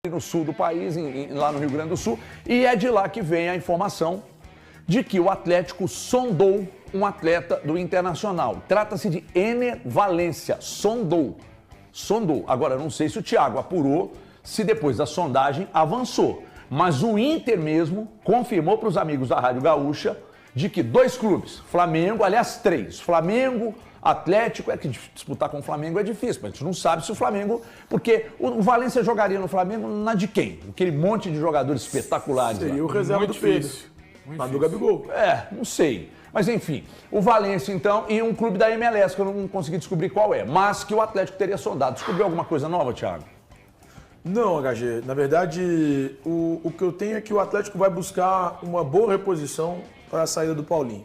no sul do país, lá no Rio Grande do Sul, e é de lá que vem a informação de que o Atlético sondou um atleta do Internacional. Trata-se de Ener Valencia, sondou. Agora, eu não sei se o Thiago apurou, se depois da sondagem avançou, mas o Inter mesmo confirmou para os amigos da Rádio Gaúcha de que 2 clubes, Flamengo, aliás 3, Flamengo, Atlético, é que disputar com o Flamengo é difícil, mas a gente não sabe se o Flamengo, porque o Valência jogaria no Flamengo na de quem? Aquele monte de jogadores espetaculares. Seria o reserva do Pedro, lá do Gabigol. Não sei. Mas enfim, o Valência então e um clube da MLS que eu não consegui descobrir qual é, mas que o Atlético teria sondado. Descobriu alguma coisa nova, Thiago? Não, HG. Na verdade, o que eu tenho é que o Atlético vai buscar uma boa reposição para a saída do Paulinho.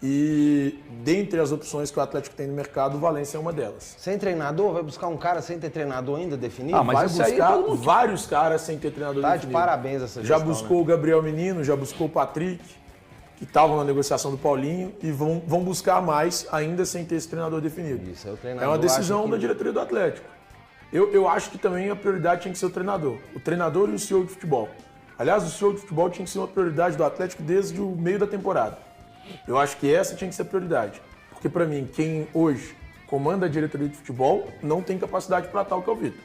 E dentre as opções que o Atlético tem no mercado, o Valência é uma delas. Sem treinador? Vai buscar um cara sem ter treinador ainda definido? Mas Vai isso aí buscar todo mundo... vários caras sem ter treinador Tá de definido. parabéns essa Já gestão, buscou o Gabriel Menino, já buscou o Patrick, que estavam na negociação do Paulinho, e vão buscar mais ainda sem ter esse treinador definido. Isso, o treinador É uma decisão acha que... da diretoria do Atlético. Eu acho que também a prioridade tinha que ser o treinador e o CEO de futebol. Aliás, o CEO de futebol tinha que ser uma prioridade do Atlético desde o meio da temporada. Eu acho que essa tinha que ser a prioridade. Porque, para mim, quem hoje comanda a diretoria de futebol não tem capacidade para tal que é o Vitor.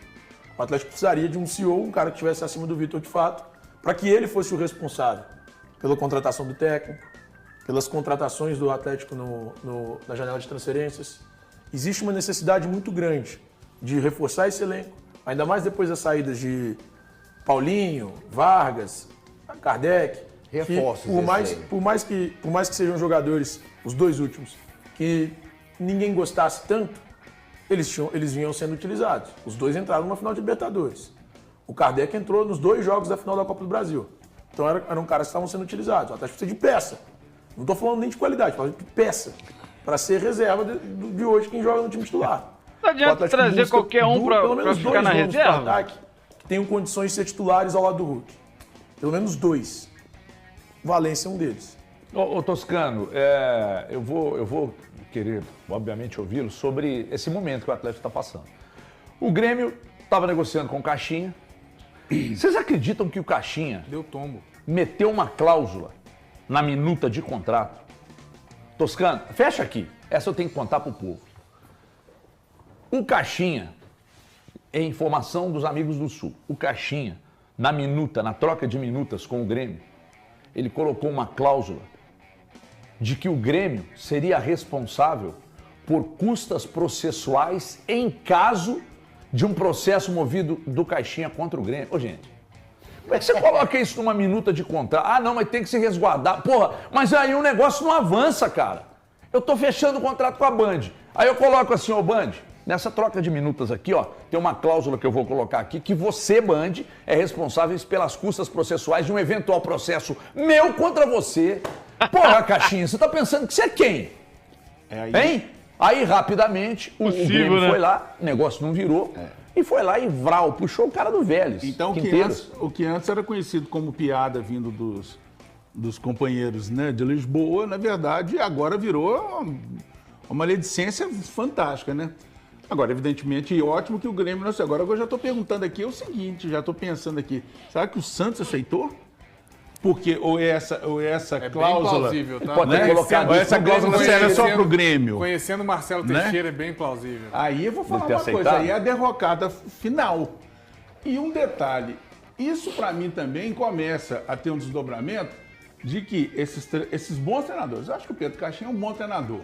O Atlético precisaria de um CEO, um cara que estivesse acima do Vitor de fato, para que ele fosse o responsável pela contratação do técnico, pelas contratações do Atlético na janela de transferências. Existe uma necessidade muito grande de reforçar esse elenco, ainda mais depois das saídas de Paulinho, Vargas, Kardec. Reforços. Por mais que sejam jogadores, os 2 últimos, que ninguém gostasse tanto, eles vinham sendo utilizados. Os 2 entraram numa final de Libertadores. O Kardec entrou nos 2 jogos da final da Copa do Brasil. Então eram caras que estavam sendo utilizados. O Atlético precisa de peça. Não estou falando nem de qualidade, estou falando de peça. Para ser reserva de hoje quem joga no time titular. Não adianta trazer qualquer um para ficar na reserva? Ataque, que tenham condições de ser titulares ao lado do Hulk. Pelo menos 2. Valência é um deles. Ô Toscano, eu vou querer, obviamente, ouvi-lo sobre esse momento que o Atlético está passando. O Grêmio estava negociando com o Caixinha. Vocês acreditam que o Caixinha deu tombo, meteu uma cláusula na minuta de contrato? Toscano, fecha aqui. Essa eu tenho que contar para o povo. O Caixinha, é informação dos amigos do Sul, o Caixinha, na troca de minutas com o Grêmio, ele colocou uma cláusula de que o Grêmio seria responsável por custas processuais em caso de um processo movido do Caixinha contra o Grêmio. Ô, gente, como é que você coloca isso numa minuta de contrato? Ah, não, mas tem que se resguardar. Porra, mas aí o negócio não avança, cara. Eu tô fechando o contrato com a Band. Aí eu coloco assim, ô Band, nessa troca de minutas aqui, ó, tem uma cláusula que eu vou colocar aqui, que você, Band, é responsável pelas custas processuais de um eventual processo meu contra você. Porra, Caixinha, você tá pensando que você é quem? Hein? Aí, rapidamente, o Grêmio foi lá, o negócio não virou, e foi lá e Vral, puxou o cara do Vélez. Então, o que antes era conhecido como piada vindo dos companheiros, né, de Lisboa, na verdade, agora virou uma maledicência fantástica, né? Agora, evidentemente, ótimo que o Grêmio não sei. Agora eu já estou perguntando aqui o seguinte, já estou pensando aqui, será que o Santos aceitou? Porque ou essa cláusula... Bem plausível, tá? Pode ter colocado ou essa cláusula serve só para o Grêmio. Conhecendo o Marcelo Teixeira, é bem plausível. Aí eu vou falar ter uma coisa, aceitado? aí é a derrocada final. E um detalhe, isso para mim também começa a ter um desdobramento de que esses bons treinadores, eu acho que o Pedro Caixinha é um bom treinador.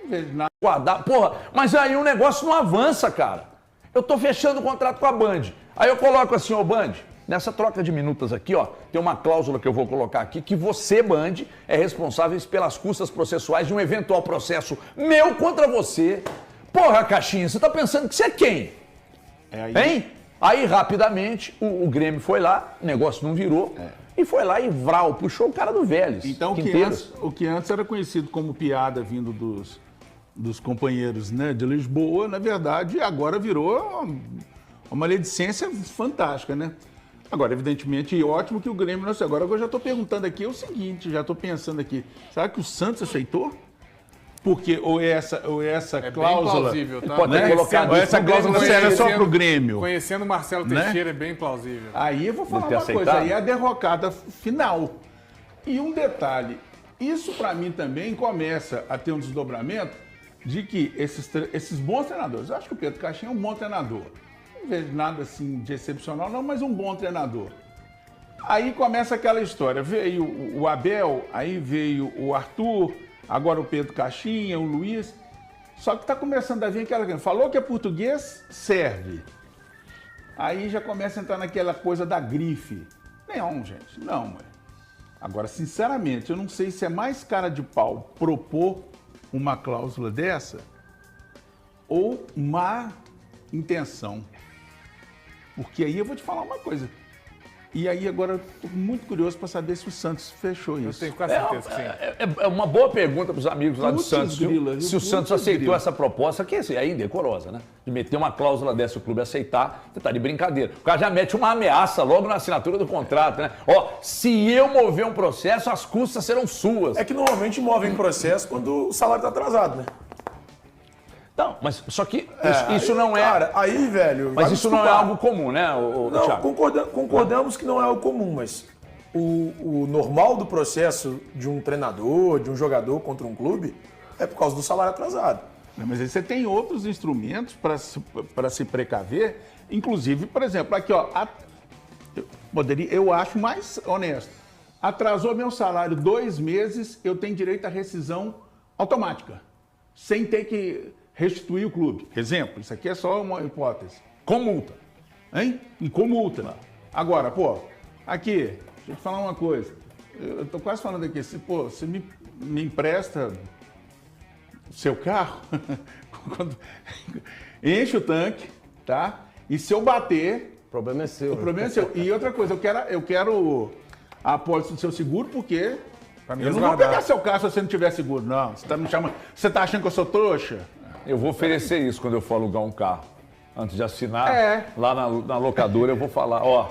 Não vejo nada. Guardar. Porra, mas aí o negócio não avança, cara. Eu tô fechando o contrato com a Band. Aí eu coloco assim, ô Band, nessa troca de minutas aqui, ó, tem uma cláusula que eu vou colocar aqui, que você, Band, é responsável pelas custas processuais de um eventual processo meu contra você. Porra, Caixinha, você tá pensando que você é quem? Hein? Aí, rapidamente, o Grêmio foi lá, o negócio não virou, e foi lá e Vral, puxou o cara do Vélez. Então, o que antes era conhecido como piada vindo dos companheiros, né, de Lisboa, na verdade, agora virou uma maledicência fantástica, né? Agora, evidentemente, ótimo que o Grêmio não sei. Agora eu já estou perguntando aqui o seguinte, já estou pensando aqui, será que o Santos aceitou? Porque ou essa É bem cláusula... plausível, tá? Pode ter colocado Ou isso essa pro Grêmio, cláusula serve só conhecendo- pro Grêmio. Conhecendo o Marcelo Né? Teixeira, é bem plausível. Aí eu vou falar ter uma coisa, aceitado? aí é a derrocada final. E um detalhe, isso para mim também começa a ter um desdobramento de que esses bons treinadores, eu acho que o Pedro Caixinha é um bom treinador. Não vejo nada assim de excepcional não, mas um bom treinador. Aí começa aquela história, veio o Abel, aí veio o Arthur, agora o Pedro Caixinha, o Luiz. Só que está começando a vir aquela coisa, falou que é português, serve. Aí já começa a entrar naquela coisa da grife. Não, gente, não. Mano. Agora, sinceramente, eu não sei se é mais cara de pau propor uma cláusula dessa ou má intenção. Porque aí eu vou te falar uma coisa. E aí agora eu estou muito curioso para saber se o Santos fechou Eu isso. tenho quase certeza que sim. É uma boa pergunta para os amigos lá do Putz Santos. Viu? grila, viu? Se o Putz Santos aceitou grila. essa proposta, que é indecorosa, né? De meter uma cláusula dessa, o clube aceitar, você tá de brincadeira. O cara já mete uma ameaça logo na assinatura do contrato, né? Ó, se eu mover um processo, as custas serão suas. É que normalmente movem processo quando o salário tá atrasado, né? Não, mas só que isso Aí, não é. Cara, aí, velho. Mas vai isso me não é desculpar. algo comum, né, Não, Thiago? concordamos que não é algo comum, mas o normal do processo de um treinador, de um jogador contra um clube, é por causa do salário atrasado. Mas aí você tem outros instrumentos para se precaver, inclusive, por exemplo, aqui, ó, eu acho mais honesto. Atrasou meu salário 2 meses, eu tenho direito à rescisão automática, sem ter que restituir o clube. Exemplo, isso aqui é só uma hipótese. Com multa. Hein? E com multa. Agora, pô, aqui, deixa eu te falar uma coisa. Eu tô quase falando aqui, você me empresta o seu carro, enche o tanque, tá? E se eu bater, O problema é seu. o problema é seu. E outra coisa, eu quero a apólice do seu seguro, porque Pra me eu não vou resguardar. pegar seu carro se você não tiver seguro, não. Você tá me chamando, você tá achando que eu sou trouxa? Eu vou oferecer isso quando eu for alugar um carro. Antes de assinar, É. lá na locadora, eu vou falar, ó.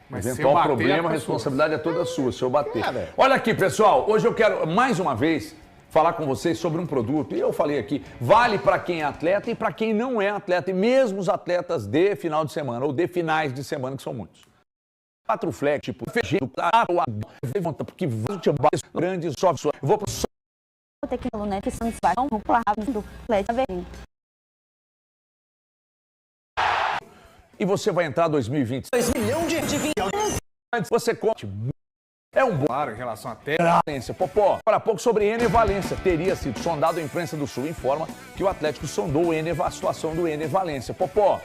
Mas se eu Eventual bater, problema, a a culpa é responsabilidade é toda sua, se eu bater. Cara. Olha aqui, pessoal, hoje eu quero, mais uma vez, falar com vocês sobre um produto, e eu falei aqui, vale para quem é atleta e para quem não é atleta, e mesmo os atletas de final de semana, ou de finais de semana, que são muitos. 4 flex, tipo, fechado, porque grande software. Eu vou pro Tecnolonet, que são esvaziam no plano do LED Averino. e você vai entrar 2020. 2 milhões de você conte. É um bom. Claro, em relação a até. Valência, Popó. Agora há pouco sobre Ener Valência. Teria sido sondado, a imprensa do Sul informa que o Atlético sondou a situação do Ener Valência. Popó,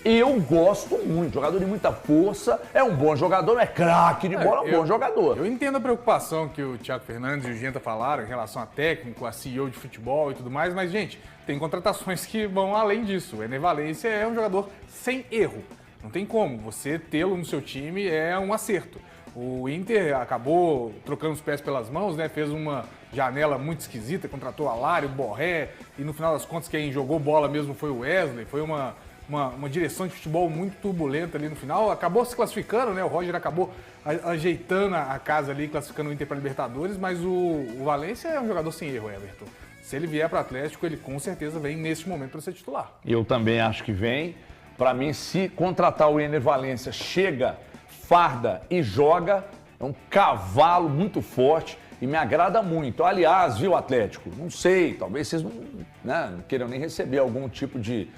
eu gosto muito, jogador de muita força, é um bom jogador, é craque de bola, é um bom jogador. Eu entendo a preocupação que o Thiago Fernandes e o Genta falaram em relação a técnico, a CEO de futebol e tudo mais, mas, gente, tem contratações que vão além disso. O Ener Valência é um jogador sem erro. Não tem como. Você tê-lo no seu time é um acerto. O Inter acabou trocando os pés pelas mãos, né? Fez uma janela muito esquisita, contratou Alário, Borré, e no final das contas quem jogou bola mesmo foi o Wesley. Foi uma direção de futebol muito turbulenta ali no final. Acabou se classificando, né? O Roger acabou ajeitando a casa ali, classificando o Inter para Libertadores, mas o Valência é um jogador sem erro, Everton. Se ele vier para o Atlético, ele com certeza vem neste momento para ser titular. Eu também acho que vem. Para mim, se contratar o Ener Valência, chega, farda e joga, é um cavalo muito forte e me agrada muito. Aliás, viu, Atlético? Não sei, talvez vocês não queiram nem receber algum tipo de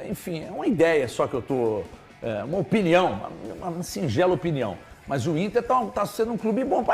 enfim, é uma ideia só que eu tô, uma opinião, uma singela opinião. Mas o Inter tá sendo um clube bom para